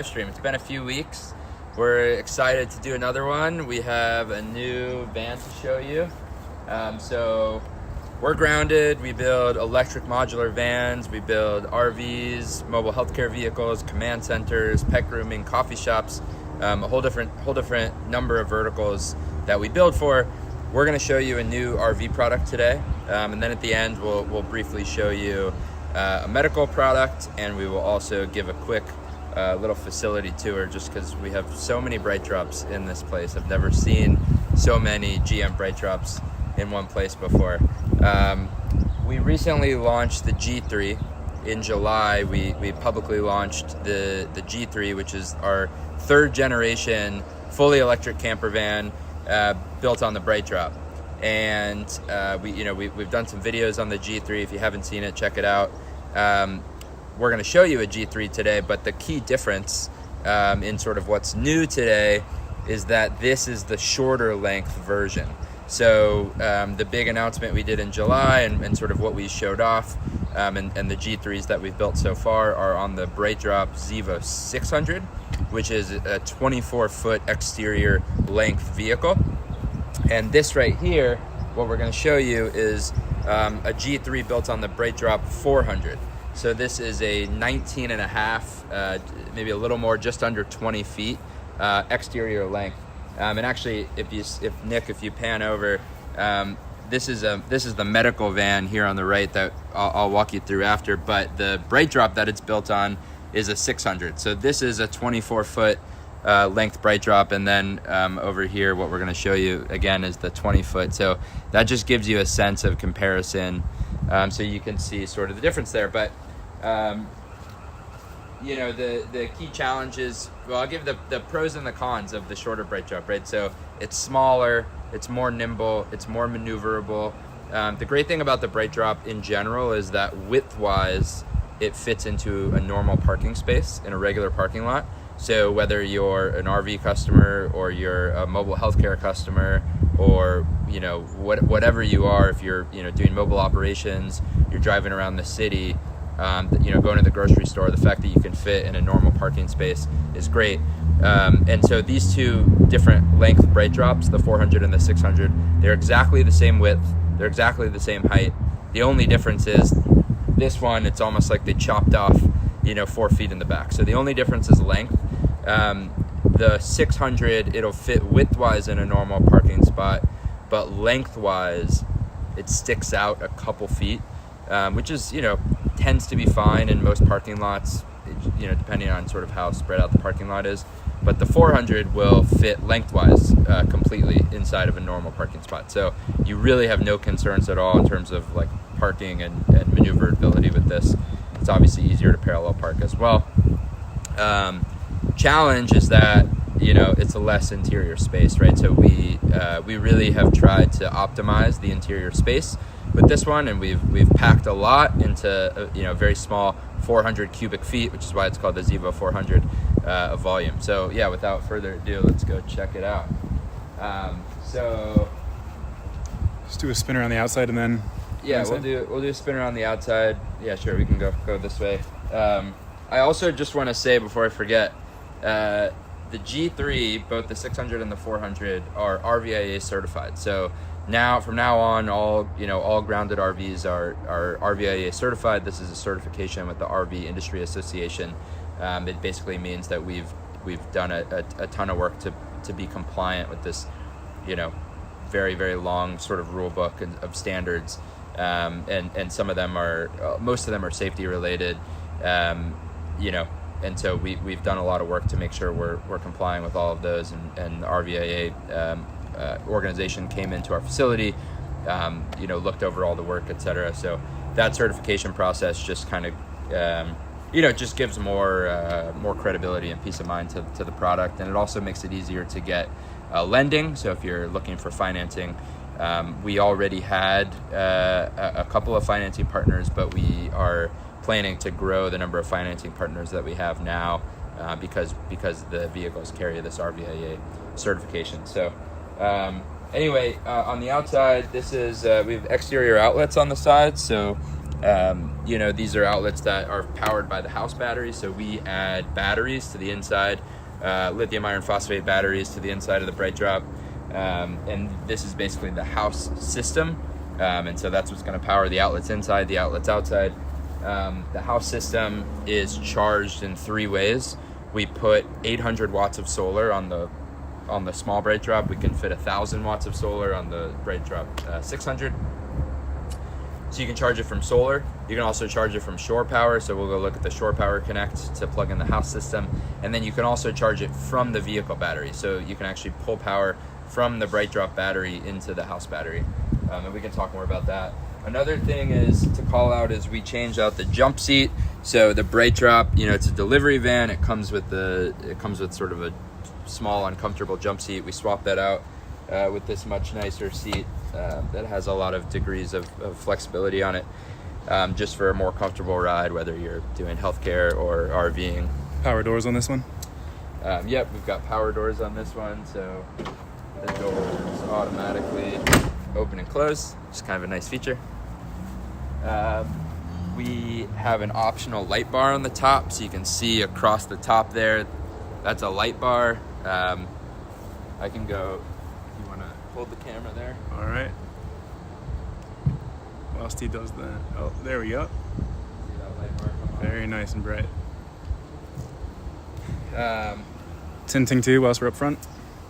Livestream. It's been a few weeks. We're excited to do another one. We have a new van to show you. So we're grounded. We build electric modular vans. We build RVs, mobile healthcare vehicles, command centers, pet grooming, coffee shops, a whole different number of verticals that we build for. We're going to show you a new RV product today, and then at the end we'll briefly show you a medical product, and we will also give a quick little facility tour, just because we have so many Brightdrops in this place. I've never seen so many GM Brightdrops in one place before. We recently launched the G3 in July. We publicly launched the G3, which is our third generation fully electric camper van built on the Brightdrop. And we've done some videos on the G3. If you haven't seen it, check it out. We're going to show you a G3 today, but the key difference in sort of what's new today is that this is the shorter length version. So the big announcement we did in July and sort of what we showed off and the G3s that we've built so far are on the Brightdrop Zevo 600, which is a 24-foot exterior length vehicle. And this right here, what we're going to show you is a G3 built on the Brightdrop 400. So this is a 19 and a half, maybe a little more, just under 20 feet exterior length. And actually, if you pan over, this is the medical van here on the right that I'll walk you through after. But the Brightdrop that it's built on is a 600. So this is a 24-foot length Brightdrop, and then over here, what we're going to show you again is the 20-foot. So that just gives you a sense of comparison. So you can see sort of the difference there. But the key challenges, well, I'll give the pros and the cons of the shorter Brightdrop, right? So it's smaller, it's more nimble, it's more maneuverable. The great thing about the Brightdrop in general is that width-wise, it fits into a normal parking space in a regular parking lot. So whether you're an RV customer or you're a mobile healthcare customer, or whatever you are, if you're doing mobile operations, you're driving around the city, going to the grocery store, the fact that you can fit in a normal parking space is great. And so these two different length Brightdrops, the 400 and the 600, they're exactly the same width, they're exactly the same height. The only difference is this one, it's almost like they chopped off 4 feet in the back. So the only difference is length. The 600, it'll fit width-wise in a normal parking spot, but length-wise, it sticks out a couple feet, which is, tends to be fine in most parking lots, depending on sort of how spread out the parking lot is. But the 400 will fit lengthwise completely inside of a normal parking spot. So you really have no concerns at all in terms of like parking and maneuverability with this. It's obviously easier to parallel park as well. Challenge is that it's a less interior space, right? So we really have tried to optimize the interior space with this one, and we've packed a lot into a very small 400 cubic feet, which is why it's called the Zevo 400 of volume. So yeah, without further ado, let's go check it out. So just do a spin around the outside and then yeah, we'll do a spin around the outside. Yeah, sure, we can go this way. I also just want to say before I forget, the G3, both the 600 and the 400, are RVIA certified. So from now on, all grounded RVs are RVIA certified. This is a certification with the RV Industry Association. It basically means that we've done a ton of work to be compliant with this, very, very long sort of rule book of standards. And some of them most of them are safety related, and so we've done a lot of work to make sure we're complying with all of those, and the RVIA organization came into our facility, looked over all the work, etc. So that certification process just kind of just gives more credibility and peace of mind to the product, and it also makes it easier to get lending. So if you're looking for financing, we already had a couple of financing partners, but we are planning to grow the number of financing partners that we have now because the vehicles carry this RVIA certification. So anyway, on the outside, this is we have exterior outlets on the sides. So You know, these are outlets that are powered by the house battery, so we add batteries to the inside, lithium iron phosphate batteries to the inside of the Brightdrop, and this is basically the house system, and so that's what's going to power the outlets inside, the outlets outside. The house system is charged in 3 ways. We put 800 watts of solar on the small Brightdrop. We can fit 1,000 watts of solar on the Brightdrop 600. So you can charge it from solar. You can also charge it from shore power. So we'll go look at the shore power connect to plug in the house system. And then you can also charge it from the vehicle battery. So you can actually pull power from the Brightdrop battery into the house battery. And we can talk more about that. Another thing is to call out is we changed out the jump seat. So the Brightdrop, you know, it's a delivery van. It comes with sort of a small uncomfortable jump seat. We swapped that out with this much nicer seat that has a lot of degrees of flexibility on it, just for a more comfortable ride, whether you're doing healthcare or RVing. Power doors on this one? Yep, we've got power doors on this one, so the doors automatically open and close. Just kind of a nice feature. We have an optional light bar on the top, so you can see across the top there. That's a light bar. I can go, if you want to hold the camera there. All right. Whilst he does that. Oh, there we go. See that light bar come on? Very nice and bright. Tinting too whilst we're up front?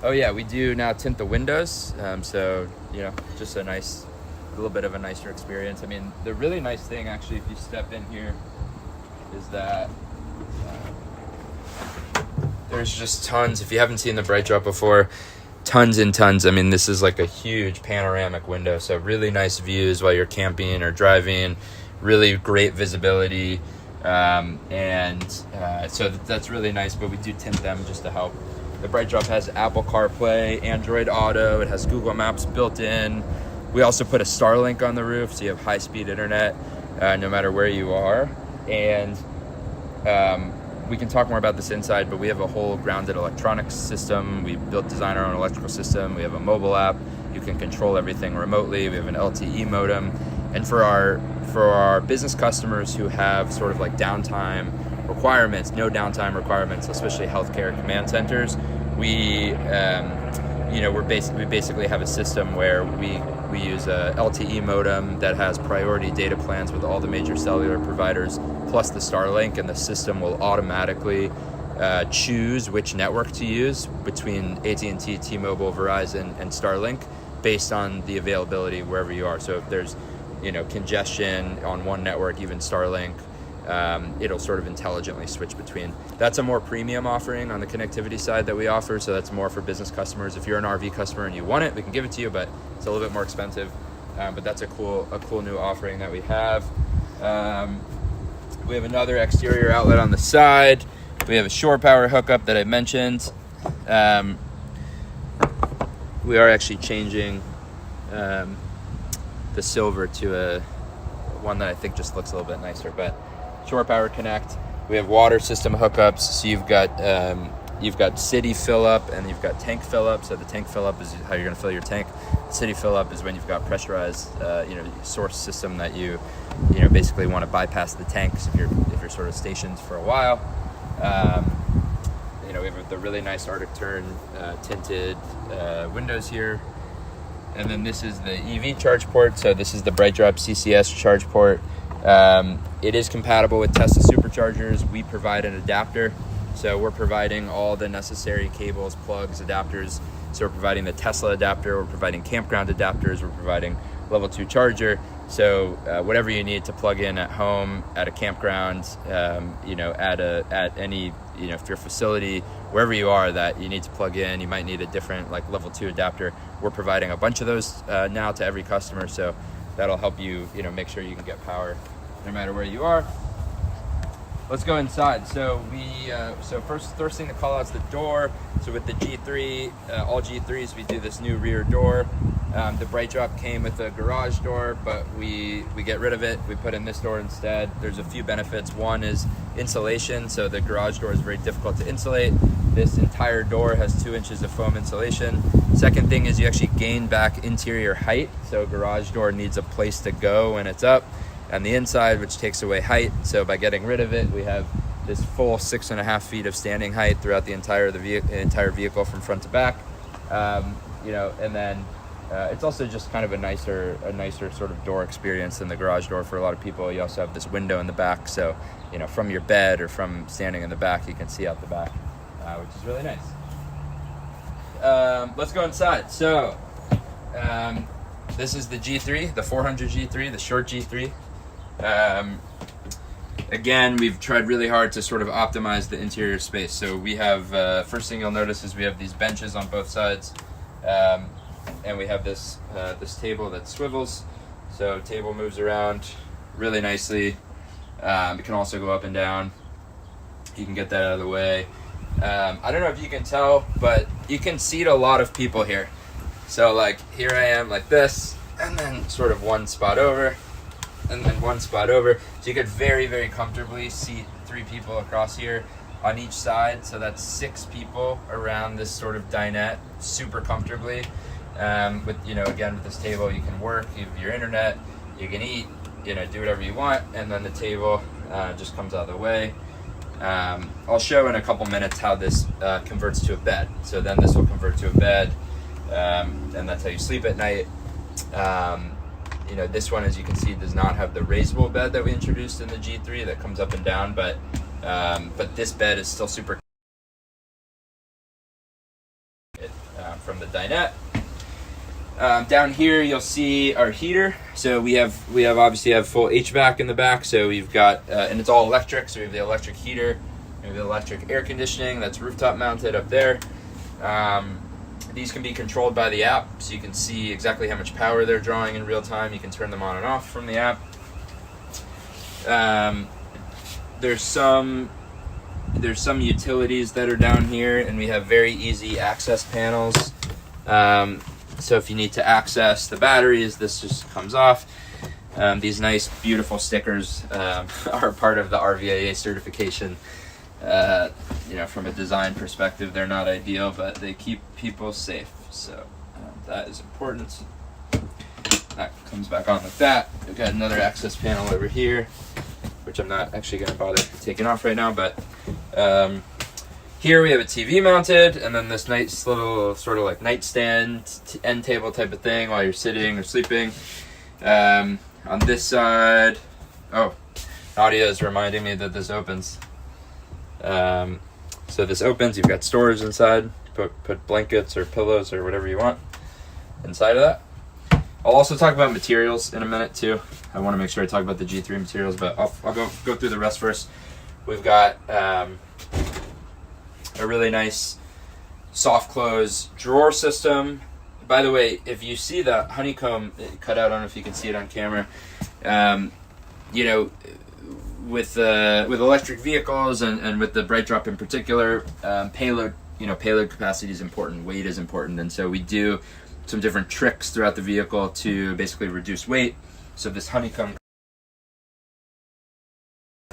Oh yeah, we do now tint the windows. So, you know, just a little bit of a nicer experience. I mean, the really nice thing actually, if you step in here, is that there's just tons. If you haven't seen the Brightdrop before, tons and tons. I mean, this is like a huge panoramic window, so really nice views while you're camping or driving, really great visibility, so that's really nice, but we do tint them just to help. The Brightdrop has Apple CarPlay, Android Auto, it has Google Maps built in. We also put a Starlink on the roof, so you have high-speed internet no matter where you are. And we can talk more about this inside, but we have a whole grounded electronics system. We design our own electrical system. We have a mobile app. You can control everything remotely. We have an LTE modem. And for our business customers who have sort of like downtime requirements, no downtime requirements, especially healthcare command centers, we basically have a system where we use a LTE modem that has priority data plans with all the major cellular providers, plus the Starlink, and the system will automatically choose which network to use between AT&T, T-Mobile, Verizon, and Starlink based on the availability wherever you are. So if there's, you know, congestion on one network, even Starlink, it'll sort of intelligently switch between. That's a more premium offering on the connectivity side that we offer, so that's more for business customers. If you're an RV customer and you want it, we can give it to you, but it's a little bit more expensive. But that's a cool new offering that we have. We have another exterior outlet on the side. We have a shore power hookup that I mentioned. We are actually changing the silver to one that I think just looks a little bit nicer, but shore power connect. We have water system hookups, so you've got city fill up and you've got tank fill up. So the tank fill up is how you're going to fill your tank. City fill up is when you've got pressurized source system that you basically want to bypass the tanks if you're sort of stationed for a while. We have the really nice Arctic Tern tinted windows here. And then this is the EV charge port. So this is the Brightdrop CCS charge port. It is compatible with Tesla superchargers. We provide an adapter. So we're providing all the necessary cables, plugs, adapters. So we're providing the Tesla adapter, we're providing campground adapters, we're providing level 2 charger. So whatever you need to plug in at home, at a campground, at any, if your facility, wherever you are that you need to plug in, you might need a different like level 2 adapter. We're providing a bunch of those now to every customer. So that'll help you, make sure you can get power no matter where you are. Let's go inside. So first thing to call out is the door. So with the G3, all G3s, we do this new rear door. The Brightdrop came with a garage door, but we get rid of it. We put in this door instead. There's a few benefits. One is insulation. So the garage door is very difficult to insulate. This entire door has 2 inches of foam insulation. Second thing is you actually gain back interior height. So a garage door needs a place to go when it's up. and the inside, which takes away height. So by getting rid of it, we have this full 6.5 feet of standing height throughout the entire vehicle from front to back. You know, and then it's also just kind of a nicer sort of door experience than the garage door for a lot of people. You also have this window in the back, so you know, from your bed or from standing in the back, you can see out the back, which is really nice. Let's go inside. So this is the G3, the 400 G3, the short G3. Again, we've tried really hard to sort of optimize the interior space. So we have, first thing you'll notice is we have these benches on both sides, and we have this table that swivels. So table moves around really nicely. It can also go up and down. You can get that out of the way. I don't know if you can tell, but you can seat a lot of people here. So like here I am like this, and then sort of one spot over, and then one spot over. So you could very, very comfortably seat 3 people across here on each side. So that's 6 people around this sort of dinette super comfortably. With, you know, again, with this table, you can work, you have your internet, you can eat, you know, do whatever you want, and then the table just comes out of the way. I'll show in a couple minutes how this converts to a bed. So then this will convert to a bed, and that's how you sleep at night. You know, this one, as you can see, does not have the raisable bed that we introduced in the G3 that comes up and down, but this bed is still super from the dinette. Down here you'll see our heater. So we obviously have full HVAC in the back. So we've got and it's all electric. So we have the electric heater, we have the electric air conditioning that's rooftop mounted up there. These can be controlled by the app, so you can see exactly how much power they're drawing in real time. You can turn them on and off from the app. There's some utilities that are down here, and we have very easy access panels. So if you need to access the batteries, this just comes off. These nice, beautiful stickers are part of the RVIA certification. You know, from a design perspective, they're not ideal, but they keep people safe. So that is important. That comes back on like that. We've got another access panel over here, which I'm not actually going to bother taking off right now, but here we have a TV mounted, and then this nice little sort of like nightstand, end table type of thing while you're sitting or sleeping. On this side, oh, Nadia is reminding me that this opens. So this opens, you've got storage inside, put blankets or pillows or whatever you want inside of that. I'll also talk about materials in a minute too. I want to make sure I talk about the G3 materials, but I'll go through the rest first. We've got a really nice soft close drawer system. By the way, if you see the honeycomb cut out, I don't know if you can see it on camera. You know, with electric vehicles and with the Brightdrop in particular, payload capacity is important, weight is important, and so we do some different tricks throughout the vehicle to basically reduce weight. So this honeycomb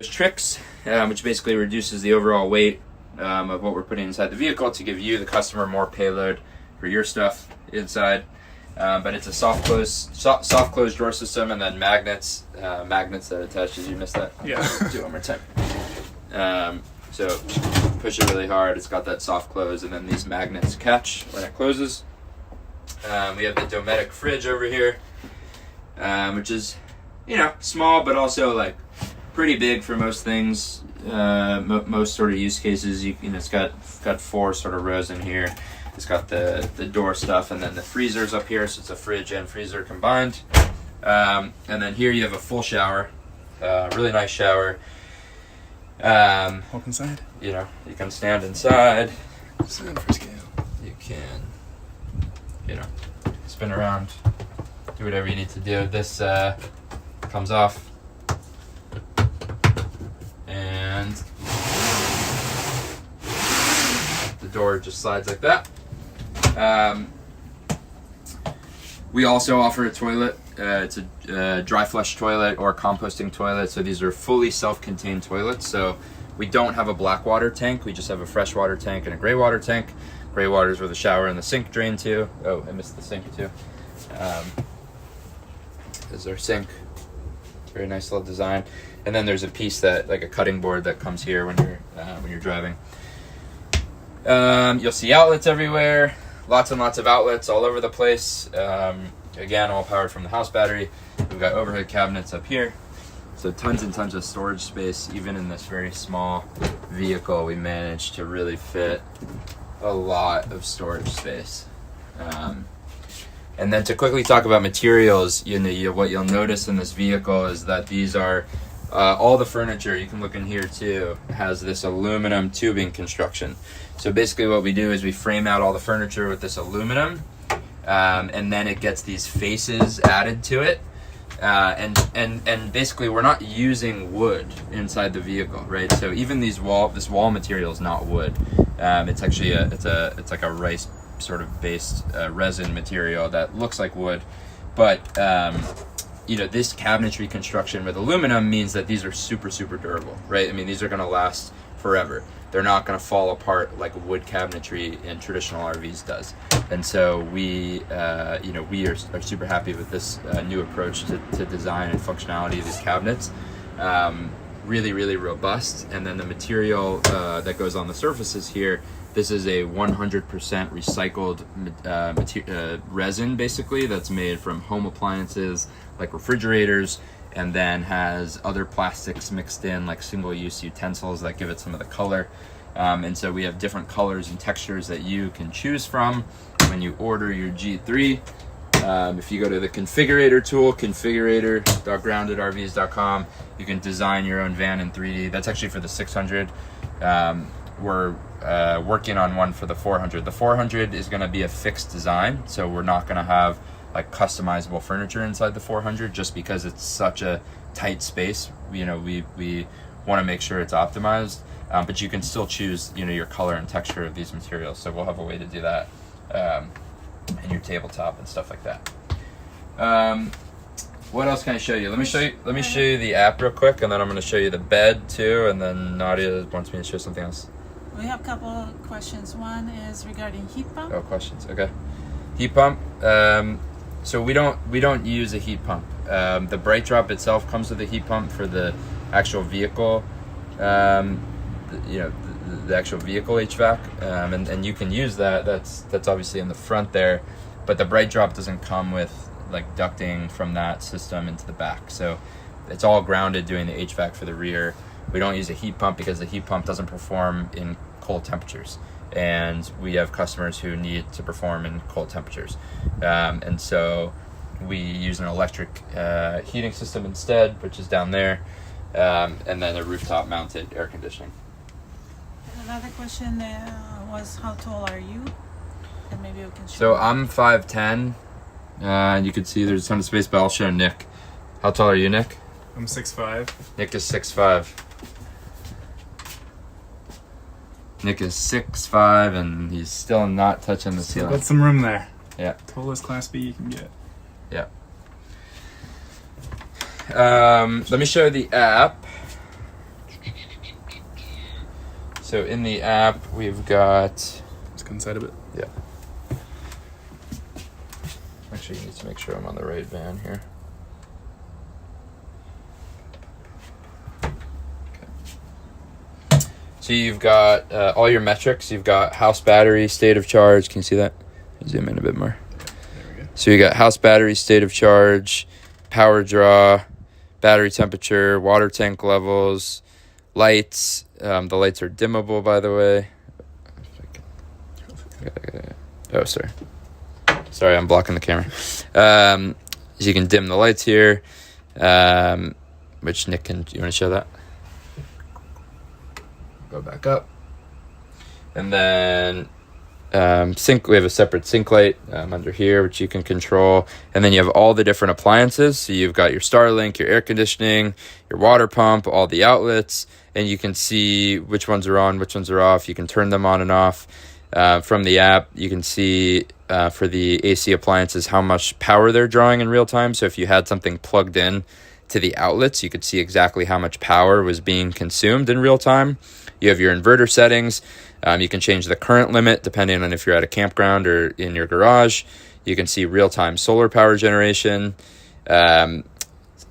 tricks, which basically reduces the overall weight of what we're putting inside the vehicle to give you, the customer, more payload for your stuff inside. But it's a soft close drawer system, and then magnets that attach. Did you miss that? Yeah. Do it one more time. So push it really hard. It's got that soft close, and then these magnets catch when it closes. We have the Dometic fridge over here, which is, you know, small but also like pretty big for most things. Most sort of use cases. You know, it's got 4 sort of rows in here. It's got the door stuff, and then the freezer's up here, so it's a fridge and freezer combined. And then here you have a full shower, really nice shower. Walk inside. You know, you can stand inside. Stand for scale. You can, you know, spin around, do whatever you need to do. This comes off, and the door just slides like that. We also offer a toilet. It's a dry flush toilet or composting toilet. So these are fully self-contained toilets. So we don't have a black water tank. We just have a fresh water tank and a gray water tank. Gray water is where the shower and the sink drain to. Oh, I missed the sink too. Is our sink Very nice little design. And then there's a piece that, like a cutting board that comes here when you're driving. You'll see outlets everywhere. Lots and lots of outlets all over the place. Again, all powered from the house battery. We've got overhead cabinets up here. So tons and tons of storage space. Even in this very small vehicle, we managed to really fit a lot of storage space. And then to quickly talk about materials, what you'll notice in this vehicle is that these are all the furniture. You can look in here too. Has this aluminum tubing construction. So basically, what we do is we frame out all the furniture with this aluminum, and then it gets these faces added to it. And basically, we're not using wood inside the vehicle, right? So even this wall material is not wood. It's actually it's like a rice sort of based resin material that looks like wood, but this cabinetry construction with aluminum means that these are super, super durable, right? I mean, these are going to last forever. They're not going to fall apart like wood cabinetry in traditional RVs does. And so we are super happy with this new approach to design and functionality of these cabinets. Really, really robust. And then the material that goes on the surfaces here, this is a 100% recycled resin, basically, that's made from home appliances like refrigerators, and then has other plastics mixed in, like single-use utensils that give it some of the color. And so we have different colors and textures that you can choose from when you order your G3. If you go to the configurator tool, configurator.groundedrvs.com, you can design your own van in 3D. That's actually for the 600. We're working on one for the 400. The 400 is going to be a fixed design, so we're not going to have like customizable furniture inside the 400 just because it's such a tight space. We want to make sure it's optimized, but you can still choose your color and texture of these materials. So we'll have a way to do that in your tabletop and stuff like that. What else can I show you? Let me show you the app real quick, and then I'm going to show you the bed too, and then Nadia wants me to show something else. We have a couple of questions. One is regarding heat pump. Oh, questions. Okay. Heat pump. So we don't use a heat pump. The Brightdrop itself comes with a heat pump for the actual vehicle. The actual vehicle HVAC, and you can use that. That's obviously in the front there, but the Brightdrop doesn't come with like ducting from that system into the back. So it's all grounded doing the HVAC for the rear. We don't use a heat pump because the heat pump doesn't perform in cold temperatures, and we have customers who need to perform in cold temperatures, and so we use an electric heating system instead, which is down there, and then a rooftop mounted air conditioning. Another question was, how tall are you? And maybe we can show. So I'm 5'10", and you can see there's a ton of space, but I'll show Nick. How tall are you, Nick? I'm 6'5". Nick is 6'5". Nick is 6'5", and he's still not touching the ceiling. Got some room there. Yeah. Tallest Class B you can get. Yeah. Let me show you the app. So in the app, we've got... Let's go inside a bit. Yeah. Actually, you need to make sure I'm on the right van here. So you've got all your metrics. You've got house battery, state of charge. Can you see that? Zoom in a bit more. Yeah, there we go. So you got house battery, state of charge, power draw, battery temperature, water tank levels, lights. The lights are dimmable, by the way. Oh, sorry. Sorry, I'm blocking the camera. So you can dim the lights here, which Nick can... You want to show that? Go back up. And then sink. We have a separate sink light under here, which you can control. And then you have all the different appliances. So you've got your Starlink, your air conditioning, your water pump, all the outlets, and you can see which ones are on, which ones are off. You can turn them on and off from the app. You can see for the AC appliances how much power they're drawing in real time. So if you had something plugged in to the outlets, you could see exactly how much power was being consumed in real time. You have your inverter settings. You can change the current limit depending on if you're at a campground or in your garage. You can see real-time solar power generation.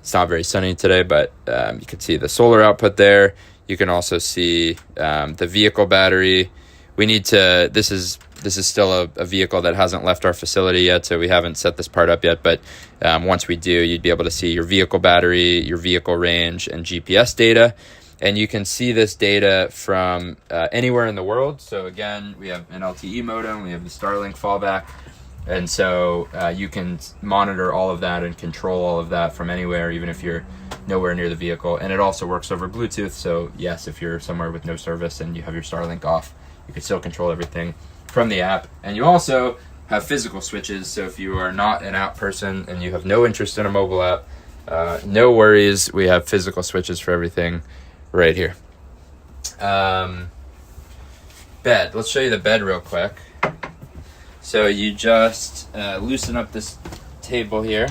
It's not very sunny today, but you can see the solar output there. You can also see the vehicle battery. We need to, this is still a vehicle that hasn't left our facility yet, so we haven't set this part up yet, but once we do, you'd be able to see your vehicle battery, your vehicle range, and GPS data. And you can see this data from anywhere in the world. So again, we have an LTE modem, we have the Starlink fallback, and so you can monitor all of that and control all of that from anywhere, even if you're nowhere near the vehicle. And it also works over Bluetooth, so yes, if you're somewhere with no service and you have your Starlink off, you can still control everything from the app. And you also have physical switches, so if you are not an app person and you have no interest in a mobile app, no worries, we have physical switches for everything right here. Bed. Let's show you the bed real quick. So you just loosen up this table here,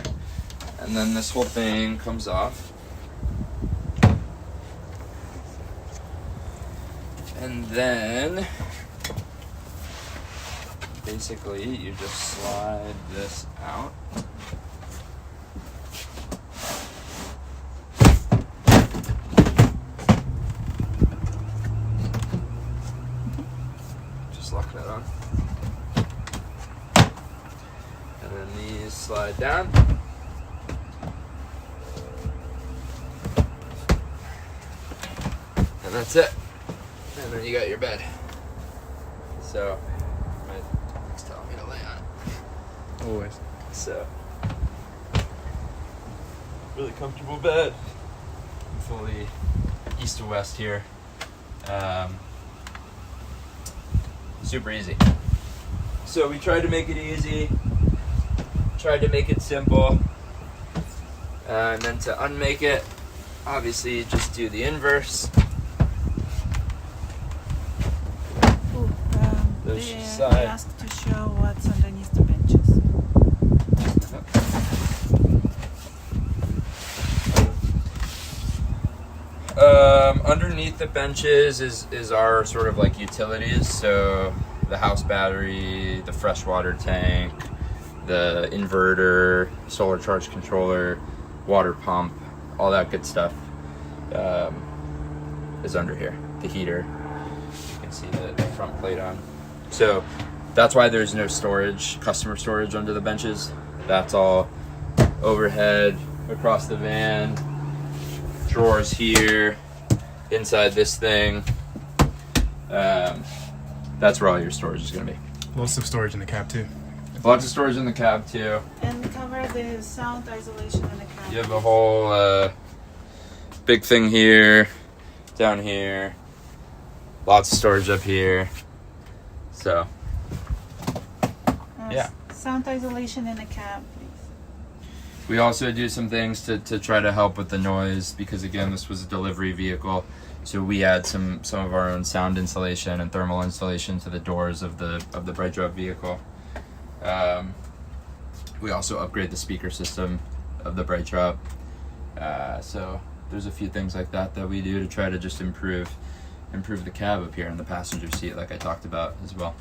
and then this whole thing comes off. And then basically you just slide this out. Lock that on. And then these slide down. And that's it. And then you got your bed. So, it's telling me to lay on it. Always. So, really comfortable bed. Fully east to west here. Super easy. So we tried to make it easy, tried to make it simple, and then to unmake it, obviously you just do the inverse. Ooh, Those they side. asked to show what's underneath the benches. Underneath the benches is our sort of like utilities. So the house battery, the freshwater tank, the inverter, solar charge controller, water pump, all that good stuff is under here. The heater, you can see the front plate on. So that's why there's no storage, customer storage under the benches. That's all overhead across the van. Drawers here, inside this thing. That's where all your storage is going to be. Lots of storage in the cab too. Lots of storage in the cab too. And cover the sound isolation in the cab. You have a whole big thing here, down here. Lots of storage up here. So, yeah. Sound isolation in the cab, please. We also do some things to try to help with the noise, because again, this was a delivery vehicle. So we add some of our own sound insulation and thermal insulation to the doors of the Brightdrop vehicle. We also upgrade the speaker system of the Brightdrop. So there's a few things like that we do to try to just improve the cab up here in the passenger seat, like I talked about as well.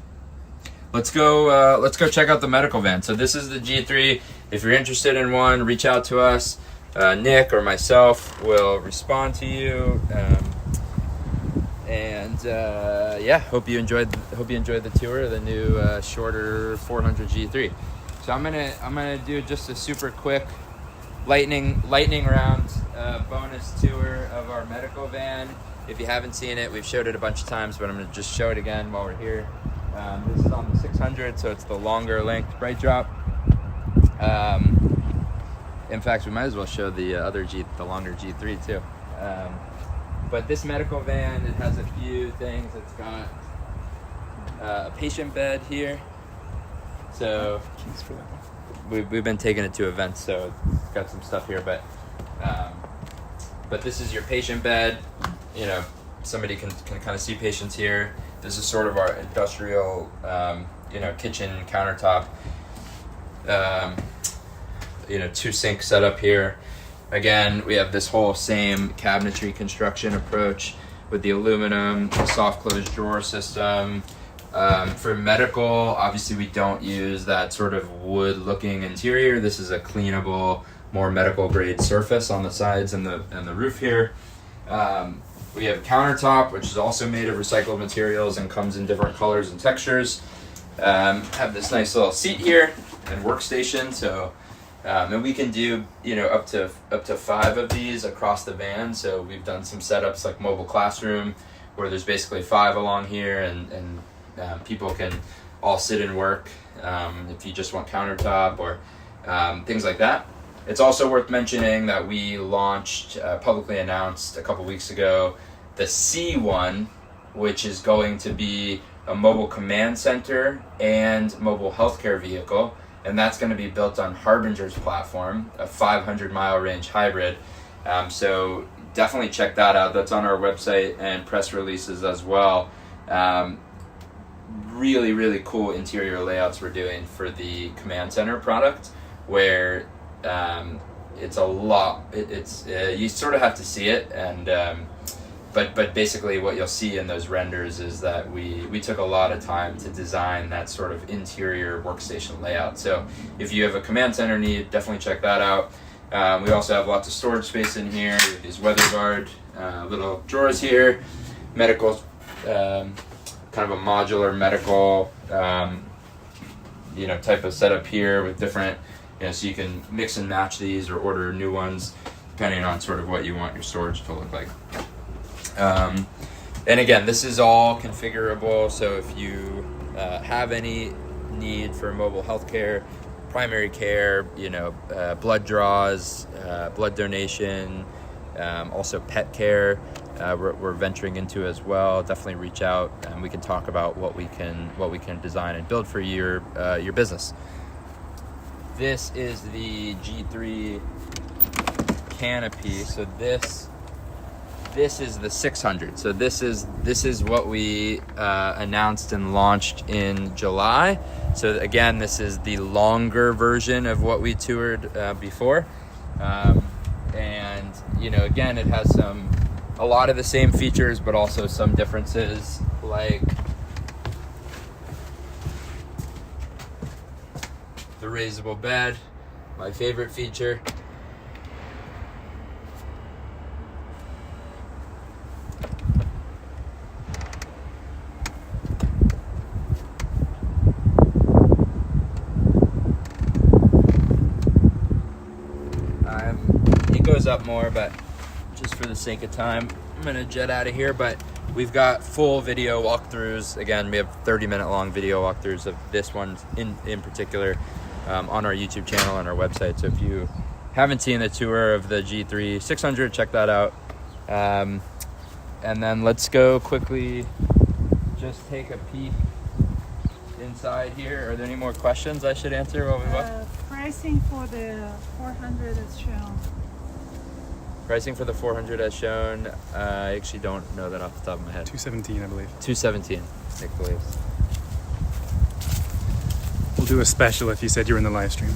Let's go check out the medical van. So this is the G3. If you're interested in one, reach out to us. Nick or myself will respond to you. Yeah, hope you enjoyed the tour of the new shorter 400 G3. So I'm gonna do just a super quick lightning round bonus tour of our medical van. If you haven't seen it, we've showed it a bunch of times, but I'm gonna just show it again while we're here. This is on the 600, so it's the longer length Brightdrop. In fact, we might as well show the longer G3 too. But this medical van, it has a few things. It's got a patient bed here. So Keys for that one. we've been taking it to events, so it's got some stuff here. But this is your patient bed. You know, somebody can kind of see patients here. This is sort of our industrial, kitchen countertop. 2 sink setup here. Again, we have this whole same cabinetry construction approach with the aluminum, the soft closed drawer system. For medical, obviously we don't use that sort of wood looking interior. This is a cleanable more medical grade surface on the sides and the roof here. We have a countertop, which is also made of recycled materials and comes in different colors and textures. Have this nice little seat here and workstation. So, and we can do up to 5 of these across the van. So we've done some setups like mobile classroom, where there's basically 5 along here, and people can all sit and work if you just want countertop or things like that. It's also worth mentioning that we launched, publicly announced a couple weeks ago, the C1, which is going to be a mobile command center and mobile healthcare vehicle, and that's going to be built on Harbinger's platform, a 500-mile range hybrid. So definitely check that out. That's on our website and press releases as well. Really, really cool interior layouts we're doing for the command center product, where it's a lot. It's you sort of have to see it, and but basically what you'll see in those renders is that we took a lot of time to design that sort of interior workstation layout. So if you have a command center need, definitely check that out. We also have lots of storage space in here. We have these weather guard little drawers here, medical, kind of a modular medical type of setup here with different, so you can mix and match these or order new ones depending on sort of what you want your storage to look like. And again, this is all configurable, so if you have any need for mobile healthcare, primary care, blood draws, blood donation, also pet care, we're venturing into as well. Definitely reach out, and we can talk about what we can design and build for your business. This is the G3 canopy. So this is the 600. So this is what we announced and launched in July. So again, this is the longer version of what we toured before, and again, it has a lot of the same features, but also some differences, like the raisable bed, my favorite feature. It goes up more, but just for the sake of time, I'm gonna jet out of here. But we've got full video walkthroughs. Again, we have 30-minute long video walkthroughs of this one in particular on our YouTube channel and our website. So if you haven't seen the tour of the G3 600, check that out. And then let's go quickly just take a peek inside here. Are there any more questions I should answer while we walk? Pricing for the 400 is shown. Pricing for the 400 as shown, I actually don't know that off the top of my head. 217, I believe. 217, Nick believes. We'll do a special if you said you were in the live stream.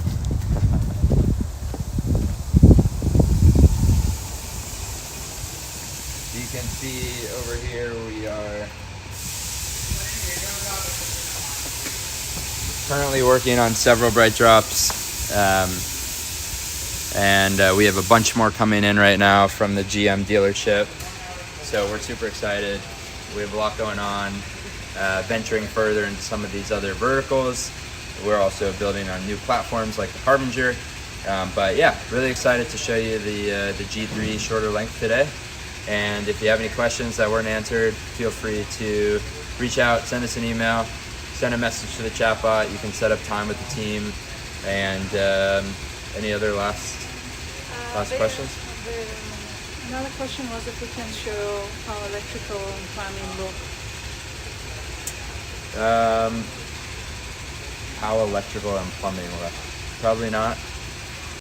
You can see over here we are currently working on several Brightdrops. And we have a bunch more coming in right now from the GM dealership. So we're super excited. We have a lot going on, venturing further into some of these other verticals. We're also building on new platforms like the Harbinger. But yeah, really excited to show you the G3 shorter length today. And if you have any questions that weren't answered, feel free to reach out, send us an email, send a message to the chat bot. You can set up time with the team. And any other last questions? Another question was if we can show how electrical and plumbing look. How electrical and plumbing look? Probably not.